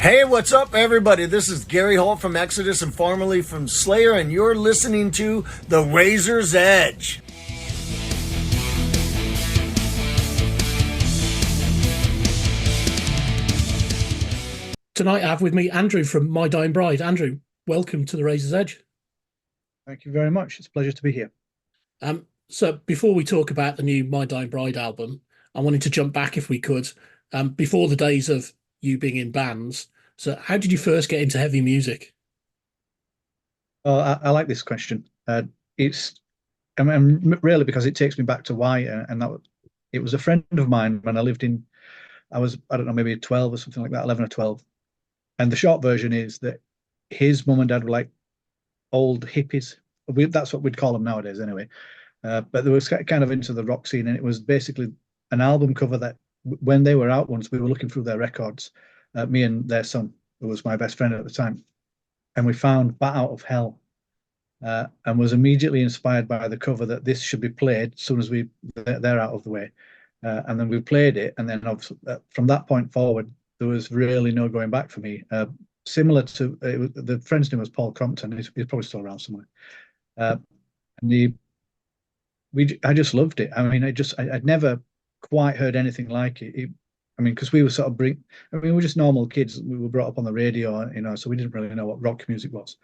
Hey, what's up, everybody? This is Gary Holt from Exodus and formerly from Slayer, and you're listening to The Razor's Edge. Tonight I have with me Andrew from My Dying Bride. Andrew, welcome to The Razor's Edge. Thank you very much. It's a pleasure to be here. So before we talk about the new My Dying Bride album, I wanted to jump back if we could, before the days of you being in bands. So how did you first get into heavy music? I like this question. I mean, really because it takes me back to why, it was a friend of mine when I don't know, maybe 12 or something like that, 11 or 12. And the short version is that his mum and dad were like old hippies. That's what we'd call them nowadays anyway. But they were kind of into the rock scene, and it was basically an album cover that when they were out once, we were looking through their records, me and their son, who was my best friend at the time, and we found Bat Out of Hell, and was immediately inspired by the cover that this should be played as soon as they're out of the way. And then we played it, and then from that point forward, there was really no going back for me. Similar to the friend's name was Paul Crompton. He's probably still around somewhere. And I just loved it. I mean, I'd never quite heard anything like it. I mean, because we were we were just normal kids. We were brought up on the radio, so we didn't really know what rock music was.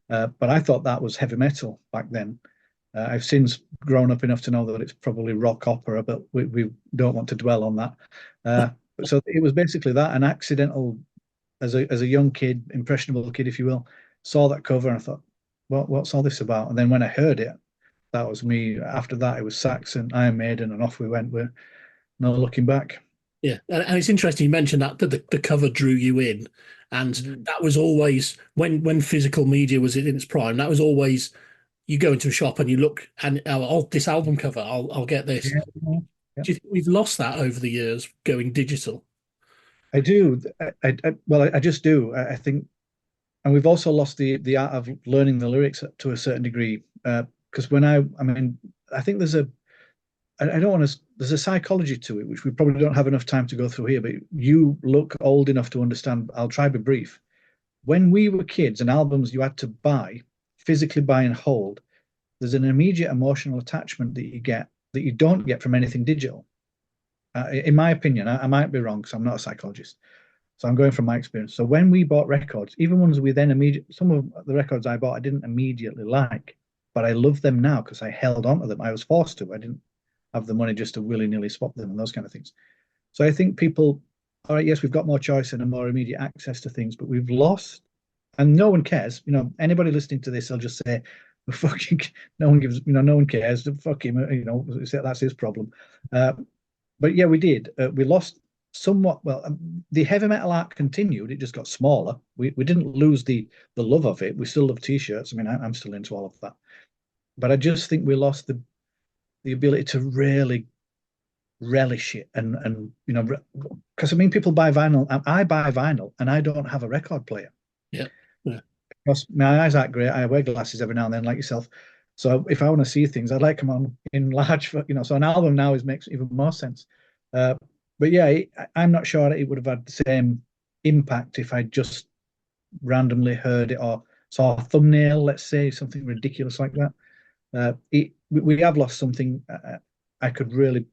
But I thought that was heavy metal back then. I've since grown up enough to know that it's probably rock opera, but we don't want to dwell on that. So it was basically that, an accidental, as a young kid, impressionable kid, if you will, saw that cover and I thought, what's all this about? And then when I heard it, that was me. After that, it was Saxon, Iron Maiden, and off we went. We're no looking back. Yeah, and it's interesting you mentioned that the cover drew you in, and that was always when physical media was in its prime. That was always, you go into a shop and you look and this album cover, I'll get this. Yeah. Yeah. Do you think we've lost that over the years going digital? I do. I just do. I think, and we've also lost the art of learning the lyrics to a certain degree. Because I think I don't want to. There's a psychology to it, which we probably don't have enough time to go through here. But you look old enough to understand. I'll try to be brief. When we were kids, and albums you had to physically buy and hold, there's an immediate emotional attachment that you get that you don't get from anything digital. In my opinion, I might be wrong because I'm not a psychologist. So I'm going from my experience. So when we bought records, even ones some of the records I bought, I didn't immediately like, but I love them now because I held on to them. I was forced to. I didn't have the money just to willy-nilly swap them and those kind of things. So I think people, all right, yes, we've got more choice and a more immediate access to things, but we've lost, and no one cares. Anybody listening to this, they'll just say, fucking, no one gives, no one cares. Fuck him, that's his problem. But yeah, we did. We lost somewhat. Well, the heavy metal art continued. It just got smaller. We didn't lose the love of it. We still love t-shirts. I mean, I'm still into all of that. But I just think we lost the ability to really relish it, and because people buy vinyl. I buy vinyl, and I don't have a record player. Yeah. Because my eyes aren't great. I wear glasses every now and then, like yourself. So if I want to see things, I'd like them on in large. So an album now makes even more sense. But yeah, I'm not sure that it would have had the same impact if I just randomly heard it or saw a thumbnail, let's say, something ridiculous like that. We have lost something. I could really,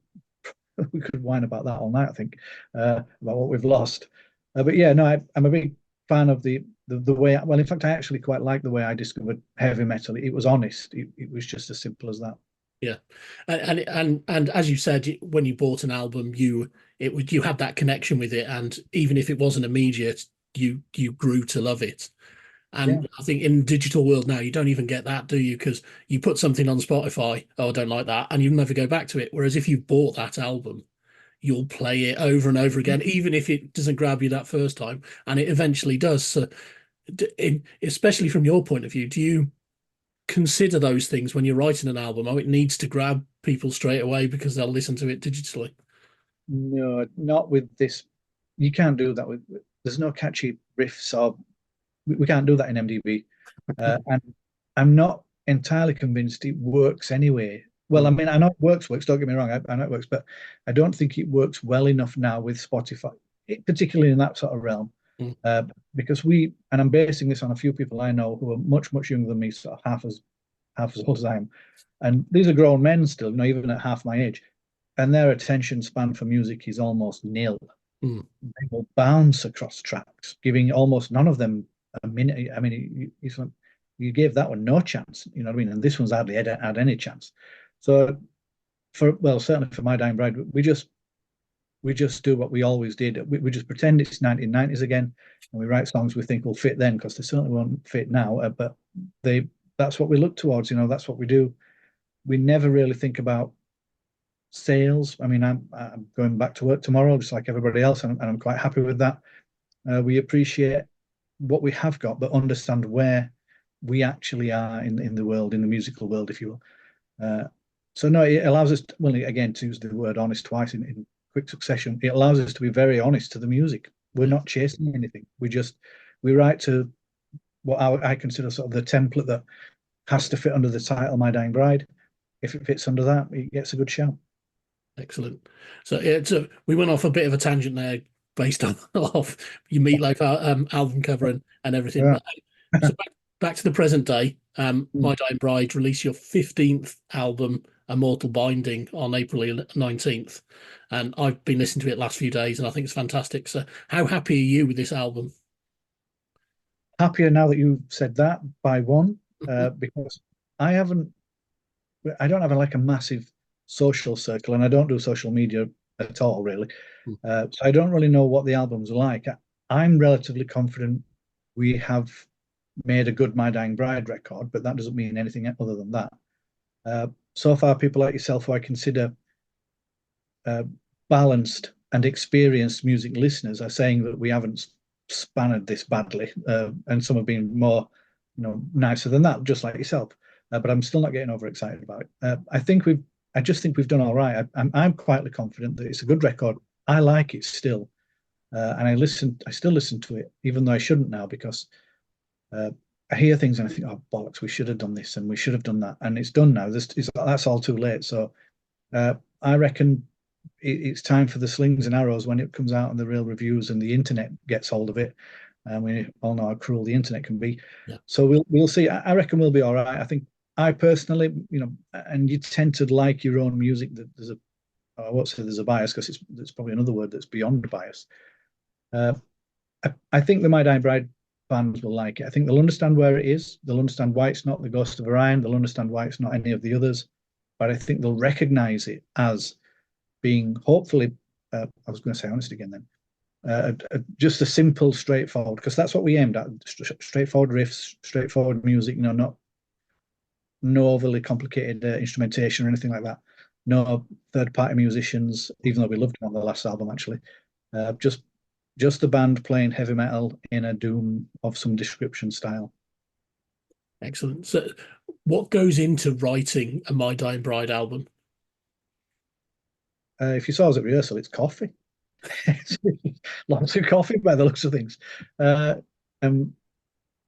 we could whine about that all night, I think, about what we've lost. But yeah, no, I'm a big fan of the way. Well, in fact, I actually quite like the way I discovered heavy metal. It was honest. It was just as simple as that. Yeah, and as you said, when you bought an album, you had that connection with it, and even if it wasn't immediate, you grew to love it. And I think in the digital world now, you don't even get that, do you? Because you put something on Spotify, oh, I don't like that, and you never go back to it. Whereas if you bought that album, you'll play it over and over again, even if it doesn't grab you that first time, and it eventually does. So, especially from your point of view, do you consider those things when you're writing an album? Oh, it needs to grab people straight away because they'll listen to it digitally. No, not with this. You can't do that there's no catchy riffs, or we can't do that in MDB. And I'm not entirely convinced it works anyway. Well, I mean, I know it works. Don't get me wrong. I know it works, but I don't think it works well enough now with Spotify, particularly in that sort of realm. Because and I'm basing this on a few people I know who are much, much younger than me, sort of half as old as I am. And these are grown men still, even at half my age. And their attention span for music is almost nil. They will bounce across tracks, giving almost none of them a minute. I mean, you gave that one no chance, you know what I mean? And this one's hardly had any chance. So certainly for My Dying Bride, we just do what we always did. We just pretend it's 1990s again, and we write songs we think will fit then, because they certainly won't fit now. But that's what we look towards. That's what we do. We never really think about sales. I mean, I'm going back to work tomorrow, just like everybody else, and I'm quite happy with that. We appreciate what we have got, but understand where we actually are in the world, in the musical world, if you will. So no, it allows us, again, to use the word honest twice in quick succession. It allows us to be very honest to the music. We're not chasing anything. We write to what I consider sort of the template that has to fit under the title My Dying Bride. If it fits under that, it gets a good shout. Excellent. So we went off a bit of a tangent there based on off your Meatloaf album cover and everything. Yeah. So back to the present day. My Dying Bride released your 15th album, Immortal Binding, on April 19th, and I've been listening to it the last few days, and I think it's fantastic. So how happy are you with this album? Happier now that you've said that by one, because I don't have a massive social circle, and I don't do social media at all, really. So I don't really know what the albums are like. I'm relatively confident we have made a good My Dying Bride record, but that doesn't mean anything other than that. So far, people like yourself, who I consider balanced and experienced music listeners, are saying that we haven't spanned this badly, and some have been more, nicer than that, just like yourself. But I'm still not getting overexcited about it. I just think we've done all right. I'm quietly confident that it's a good record. I like it still, and I still listen to it, even though I shouldn't now, because I hear things and I think, oh bollocks, we should have done this and we should have done that, and it's done now. That's all too late. So I reckon it's time for the slings and arrows when it comes out and the real reviews and the internet gets hold of it. And we all know how cruel the internet can be. Yeah. So we'll see. I reckon we'll be all right. I think I personally, and you tend to like your own music. That I won't say there's a bias, because it's probably another word that's beyond bias. I think the My Dying Bride fans will like it. I think they'll understand where it is. They'll understand why it's not the Ghost of Orion. They'll understand why it's not any of the others. But I think they'll recognize it as being, hopefully, I was going to say honest again then, just a simple, straightforward, because that's what we aimed at: straightforward riffs, straightforward music. No overly complicated instrumentation or anything like that. No third-party musicians, even though we loved them on the last album, actually. Just the band playing heavy metal in a doom of some description style. Excellent. So what goes into writing a My Dying Bride album? If you saw us at rehearsal, it's coffee. Lots of coffee by the looks of things. And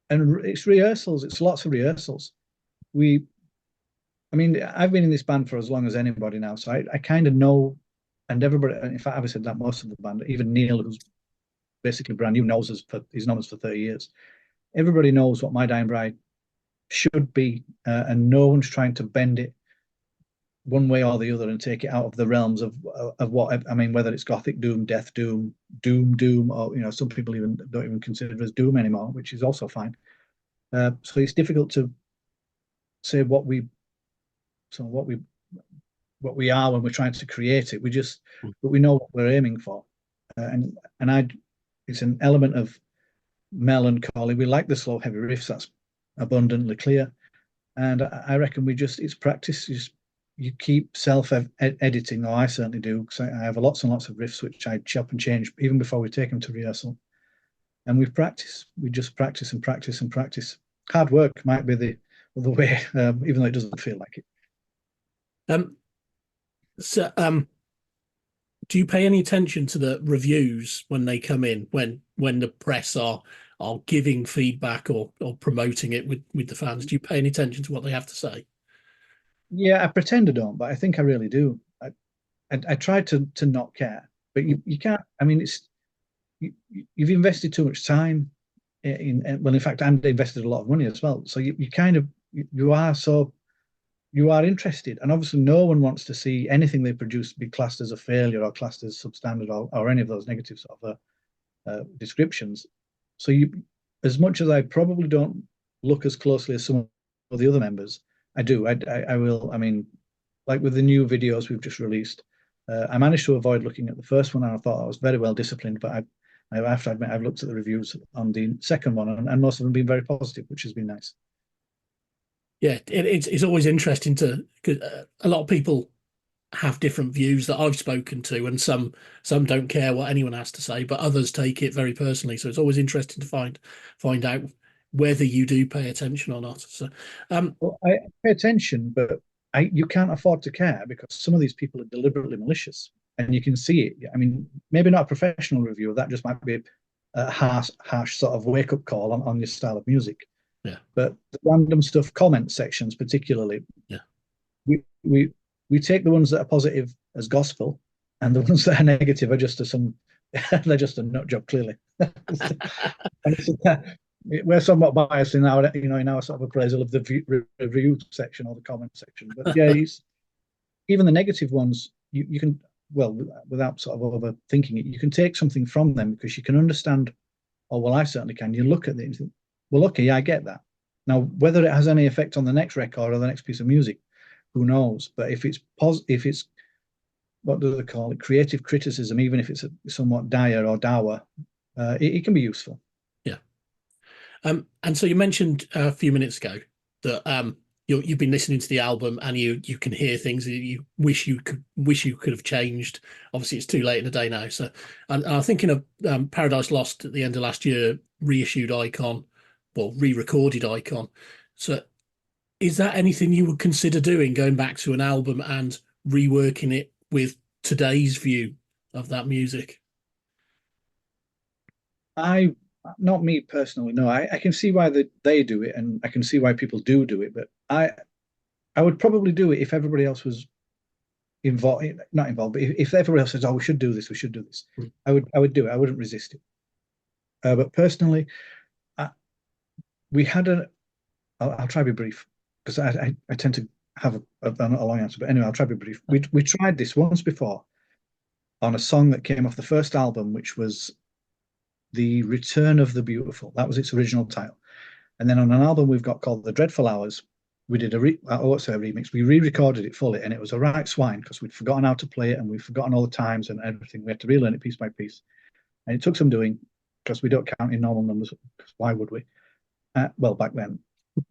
it's rehearsals. It's lots of rehearsals. I've been in this band for as long as anybody now, so I kind of know, and everybody, in fact, I've said that most of the band, even Neil, who's basically brand new, he's known us for 30 years. Everybody knows what My Dying Bride should be, and no one's trying to bend it one way or the other and take it out of the realms of what, whether it's gothic doom, death doom, doom, or some people don't even consider it as doom anymore, which is also fine. So it's difficult to say what we are when we're trying to create it. But we know what we're aiming for, it's an element of melancholy. We like the slow, heavy riffs. That's abundantly clear, and I reckon it's practice. You keep self-editing, or I certainly do, because I have lots and lots of riffs which I chop and change even before we take them to rehearsal. And we just practice and practice and practice. Hard work might be the other way, even though it doesn't feel like it. Do you pay any attention to the reviews when they come in, when the press are giving feedback or promoting it with the fans? Do you pay any attention to what they have to say? Yeah, I pretend I don't, but I think I really do. I try to not care, but you can't. you've invested too much time well, in fact, and invested a lot of money as well. So you kind of you are interested, and obviously no one wants to see anything they produce be classed as a failure or classed as substandard or any of those negative sort of descriptions. So as much as I probably don't look as closely as some of the other members, I do. I will. I mean, like with the new videos we've just released, I managed to avoid looking at the first one, and I thought I was very well disciplined. But I have to admit, I've looked at the reviews on the second one, and most of them have been very positive, which has been nice. Yeah, it's always interesting because a lot of people have different views that I've spoken to, and some don't care what anyone has to say, but others take it very personally. So it's always interesting to find out whether you do pay attention or not. So, well, I pay attention, but you can't afford to care because some of these people are deliberately malicious, and you can see it. I mean, maybe not a professional review. That just might be a harsh sort of wake up call on your style of music. Yeah. But the random stuff, comment sections particularly. Yeah. We take the ones that are positive as gospel, and the ones that are negative are just they're just a nut job, clearly. We're somewhat biased in our sort of appraisal of the review section or the comment section. But yeah, even the negative ones, you can, well, without sort of overthinking it, you can take something from them because you can understand. Oh, well, I certainly can. You look at it and think, well, okay, yeah, I get that. Now, whether it has any effect on the next record or the next piece of music, who knows? But if it's what do they call it? Creative criticism, even if it's somewhat dire or dour, it can be useful. Yeah. And so you mentioned a few minutes ago that you've been listening to the album and you can hear things that you wish you could have changed. Obviously, it's too late in the day now. So, and I'm thinking of Paradise Lost at the end of last year, reissued Icon, well, re-recorded Icon. So, is that anything you would consider doing, going back to an album and reworking it with today's view of that music? Not me personally, no. I can see why they do it, and I can see why people do it. But I would probably do it if everybody else was involved, not involved. But if everybody else says, "Oh, we should do this," I would do it. I wouldn't resist it. But personally, we had I'll try to be brief because I tend to have a long answer. But anyway, I'll try to be brief. We tried this once before on a song that came off the first album, which was The Return of the Beautiful. That was its original title. And then on an album we've got called The Dreadful Hours, we did a remix. We re-recorded it fully, and it was a right swine because we'd forgotten how to play it and we'd forgotten all the times and everything. We had to relearn it piece by piece. And it took some doing because we don't count in normal numbers, because why would we? Well, back then.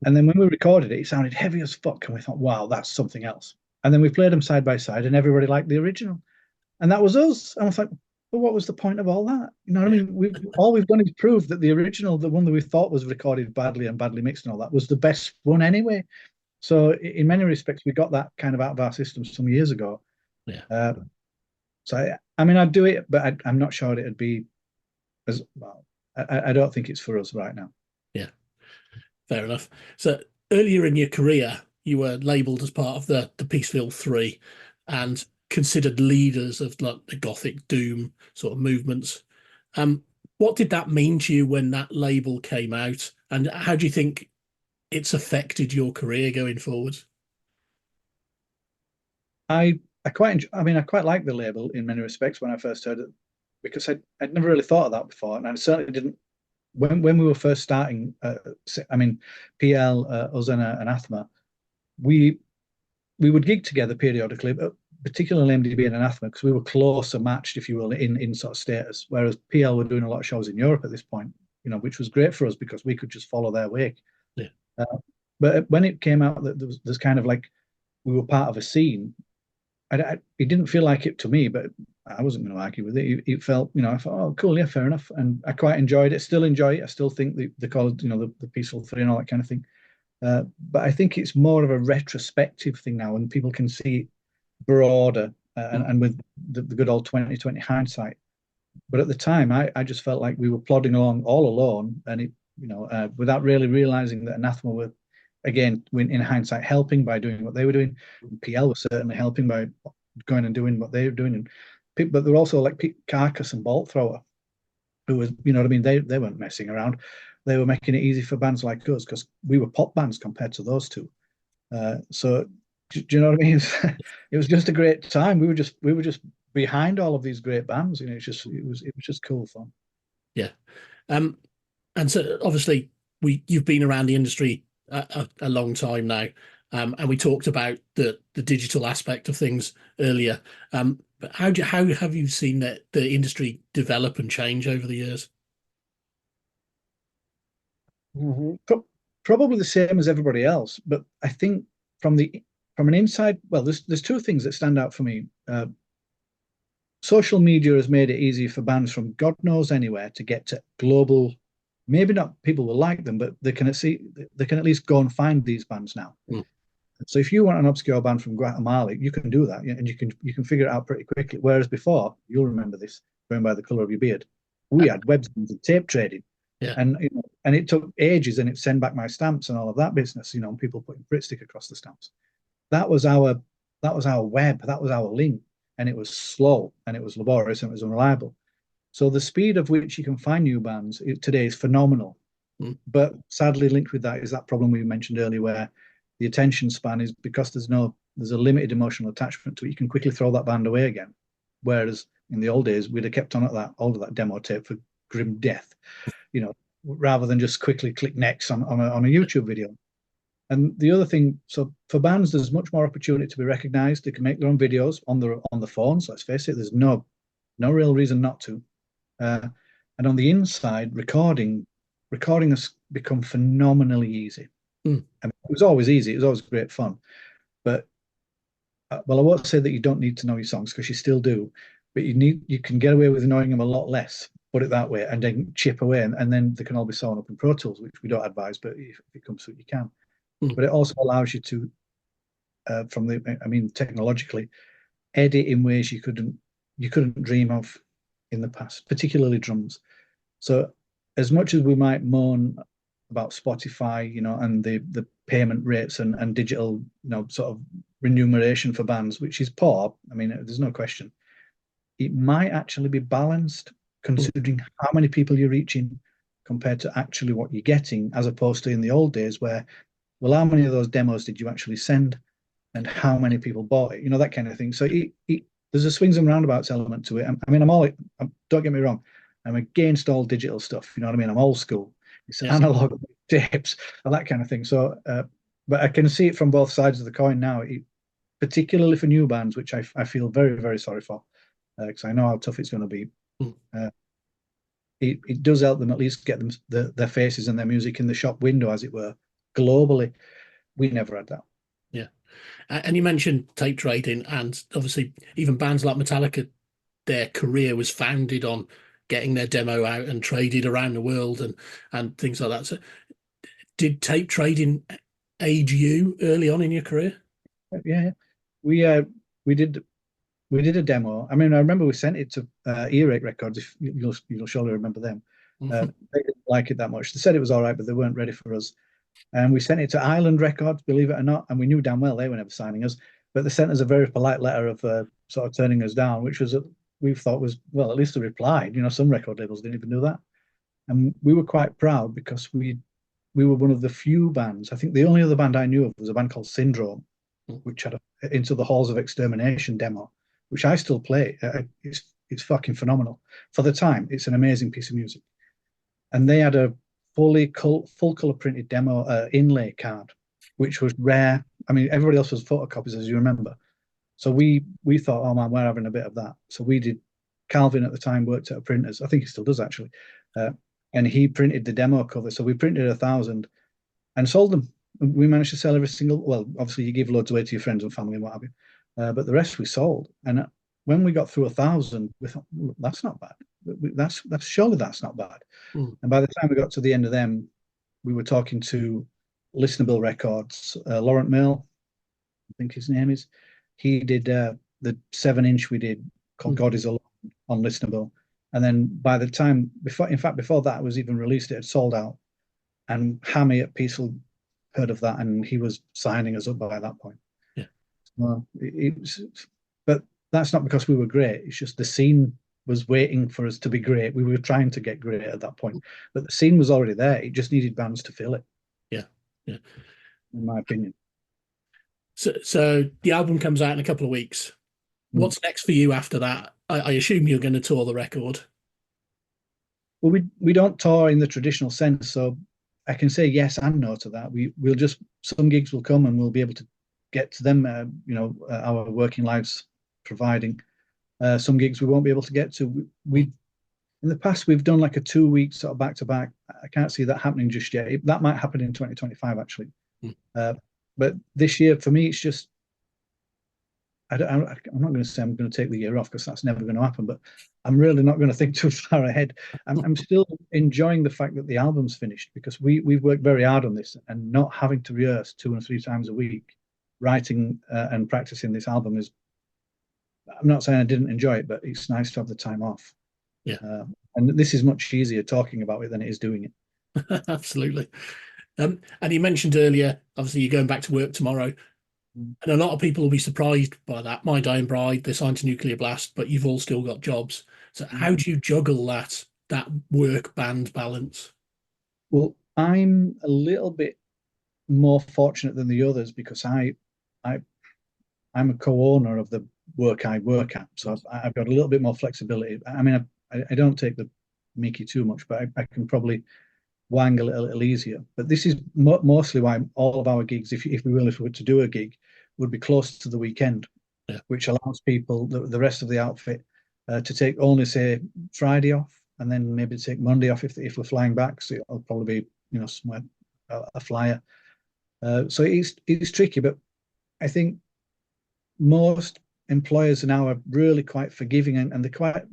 And then when we recorded it, it sounded heavy as fuck. And we thought, wow, that's something else. And then we played them side by side and everybody liked the original. And that was us. And I was like, well, what was the point of all that? You know what I mean? All we've done is prove that the original, the one that we thought was recorded badly and badly mixed and all that, was the best one anyway. So in many respects, we got that kind of out of our system some years ago. Yeah. So I mean, I'd do it, but I'm not sure it'd be as well. I don't think it's for us right now. Yeah, fair enough. So earlier in your career, you were labelled as part of the Peaceville Three, and considered leaders of like the Gothic Doom sort of movements. What did that mean to you when that label came out, and how do you think it's affected your career going forward? I quite like the label in many respects when I first heard it, because I'd never really thought of that before, and I certainly didn't when we were first starting. PL, us and Anathema, we would gig together periodically, but particularly MDB and Anathema, because we were closer matched, if you will, in sort of status. Whereas PL were doing a lot of shows in Europe at this point, which was great for us because we could just follow their wake. Yeah. But when it came out that there's kind of like we were part of a scene, it didn't feel like it to me, but I wasn't going to argue with it. It felt, I thought, oh, cool, yeah, fair enough, and I quite enjoyed it. Still enjoy it. I still think the call, the Peaceful Three and all that kind of thing. But I think it's more of a retrospective thing now, and people can see it broader and with the good old 2020 hindsight. But at the time, I just felt like we were plodding along all alone, and it, without really realizing that Anathema were, again, in hindsight, helping by doing what they were doing. PL was certainly helping by going and doing what they were doing, but they're also like Carcass and Bolt Thrower, who was, you know what I mean? They weren't messing around. They were making it easy for bands like us because we were pop bands compared to those two. So do you know what I mean? It was just a great time. We were just behind all of these great bands. You know, it was just cool fun. Yeah. And so obviously you've been around the industry a long time now. And we talked about the digital aspect of things earlier. But how have you seen the industry develop and change over the years? Probably the same as everybody else, but I think from an inside, well, there's two things that stand out for me. Social media has made it easy for bands from God knows anywhere to get to global. Maybe not people will like them, but they can at least go and find these bands now. Mm. So if you want an obscure band from Guatemala, you can do that, and you can figure it out pretty quickly. Whereas before, you'll remember this, going by the color of your beard, we had websites and tape trading, Yeah. and and it took ages, and it send back my stamps and all of that business. You know, people putting Brit stick across the stamps. That was our web, that was our link, and it was slow, and it was laborious, and it was unreliable. So the speed of which you can find new bands today is phenomenal. Mm. But sadly, linked with that is that problem we mentioned earlier, where the attention span is, because there's a limited emotional attachment to it. You can quickly throw that band away again. Whereas in the old days, we'd have kept on at all of that demo tape for grim death, you know, rather than just quickly click next on a YouTube video. And the other thing, so for bands, there's much more opportunity to be recognized. They can make their own videos on the phones. Let's face it, there's no real reason not to. And on the inside, recording has become phenomenally easy. Mm. I mean, it was always easy. It was always great fun. But well, I won't say that you don't need to know your songs, because you still do. But you can get away with knowing them a lot less. Put it that way, and then chip away, and then they can all be sewn up in Pro Tools, which we don't advise. But if it comes to it, you can. Mm. But it also allows you to, technologically, edit in ways you couldn't dream of in the past, particularly drums. So as much as we might moan about Spotify, you know, and the payment rates and digital, you know, sort of remuneration for bands, which is poor, I mean, there's no question. It might actually be balanced, considering how many people you're reaching compared to actually what you're getting, as opposed to in the old days where, well, how many of those demos did you actually send, and how many people bought it? You know, that kind of thing. So there's a swings and roundabouts element to it. I mean, don't get me wrong, I'm against all digital stuff. You know what I mean? I'm old school. It's analog tapes and that kind of thing. So, but I can see it from both sides of the coin now, particularly for new bands, which I feel very, very sorry for, because I know how tough it's going to be. Mm. It does help them at least get them their faces and their music in the shop window, as it were. Globally, we never had that. Yeah. And you mentioned tape trading, and obviously even bands like Metallica, their career was founded on getting their demo out and traded around the world and things like that. So did tape trading aid you early on in your career? Yeah, we did a demo. I mean, I remember we sent it to Earache Records. If you'll surely remember them. Mm-hmm. They didn't like it that much. They said it was all right, but they weren't ready for us. And we sent it to Island Records, believe it or not, and we knew damn well they were never signing us. But they sent us a very polite letter of sort of turning us down, which was we thought was, well, at least they replied. You know, some record labels didn't even do that, and we were quite proud because we were one of the few bands. I think the only other band I knew of was a band called Syndrome, which had a Into the Halls of Extermination demo, which I still play. It's fucking phenomenal for the time. It's an amazing piece of music, and they had a full color printed demo inlay card, which was rare. I mean, everybody else was photocopies, as you remember. So we thought, oh man, we're having a bit of that. So we did. Calvin at the time worked at a printers. I think he still does actually, and he printed the demo cover. So we printed 1,000 and sold them. We managed to sell every single. Well, obviously you give loads away to your friends and family and what have you, but the rest we sold. And when we got through 1,000, we thought, well, that's not bad. That's surely that's not bad. Mm. And by the time we got to the end of them, we were talking to Listenable Records. Laurent Mill, I think his name is. He did the 7-inch we did called God Is Alone on Listenable. And then by the time before that was even released, it had sold out. And Hammy at Peaceville heard of that, and he was signing us up by that point. Yeah. Well, but that's not because we were great. It's just the scene was waiting for us to be great. We were trying to get great at that point, but the scene was already there. It just needed bands to fill it. Yeah, yeah. In my opinion. So the album comes out in a couple of weeks. What's next for you after that? I assume you're going to tour the record. Well, we don't tour in the traditional sense, so I can say yes and no to that. We'll just, some gigs will come and we'll be able to get to them. Our working lives providing. Some gigs we won't be able to get to. We in the past we've done like a 2 week sort of back to back. I can't see that happening just yet. That might happen in 2025 actually. But this year for me, it's just I'm not going to say I'm going to take the year off, because that's never going to happen. But I'm really not going to think too far ahead. I'm still enjoying the fact that the album's finished, because we've worked very hard on this, and not having to rehearse 2 and 3 times a week, writing and practicing this album is. I'm not saying I didn't enjoy it, but it's nice to have the time off. Yeah. And this is much easier talking about it than it is doing it. Absolutely. And you mentioned earlier, obviously you're going back to work tomorrow, and a lot of people will be surprised by that. My Dying Bride, they're signed to Nuclear Blast, but you've all still got jobs. So how do you juggle that work band balance? Well, I'm a little bit more fortunate than the others, because I'm a co-owner of the work I work at, so I've got a little bit more flexibility. I mean, I don't take the mickey too much, but I can probably wangle it a little easier. But this is mostly why all of our gigs, if we were to do a gig, would be close to the weekend, which allows people, the rest of the outfit, to take only, say, Friday off, and then maybe take Monday off if we're flying back. So it'll probably be, somewhere a flyer. So it's tricky, but I think most employers now are really quite forgiving, and they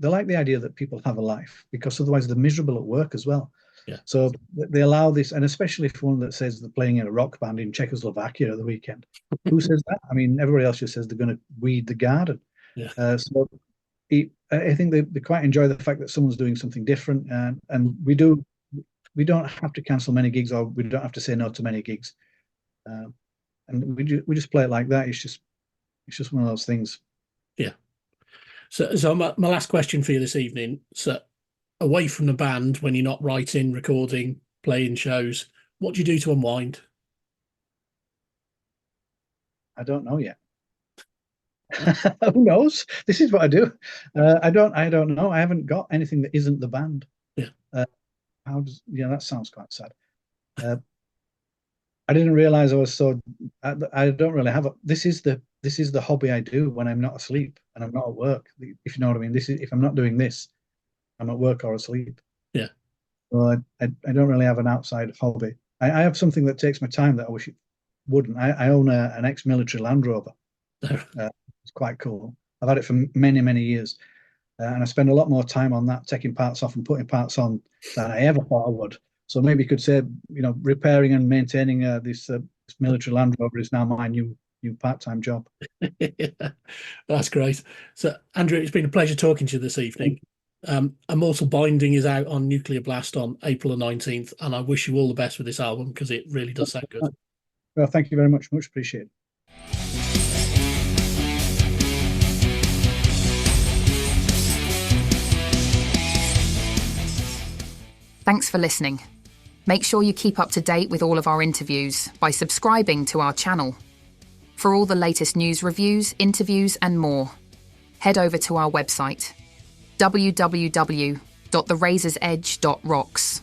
like the idea that people have a life, because otherwise they're miserable at work as well. Yeah. So they allow this, and especially for one that says they're playing in a rock band in Czechoslovakia at the weekend. Who says that? I mean, everybody else just says they're going to weed the garden. Yeah. I think they quite enjoy the fact that someone's doing something different, and we don't have to cancel many gigs, or we don't have to say no to many gigs, and we just play it like that. It's just one of those things. Yeah. So my last question for you this evening. So, away from the band, when you're not writing, recording, playing shows, what do you do to unwind? I don't know yet. Who knows? This is what I do. I don't know. I haven't got anything that isn't the band. Yeah. That sounds quite sad. I didn't realize I was so. I don't really have a. This is the hobby I do when I'm not asleep and I'm not at work. If you know what I mean. This is, if I'm not doing this, I'm at work or asleep. Yeah. So I don't really have an outside hobby. I have something that takes my time that I wish it wouldn't. I own an ex-military Land Rover. It's quite cool. I've had it for many, many years. And I spend a lot more time on that, taking parts off and putting parts on, than I ever thought I would. So maybe you could say, repairing and maintaining this military Land Rover is now my new part-time job. That's great. So, Andrew, it's been a pleasure talking to you this evening. Immortal Binding is out on Nuclear Blast on April the 19th, and I wish you all the best with this album, because it really does sound good. Well, thank you very much. Much appreciated. Thanks for listening. Make sure you keep up to date with all of our interviews by subscribing to our channel. For all the latest news, reviews, interviews and more, head over to our website, www.therazorsedge.rocks.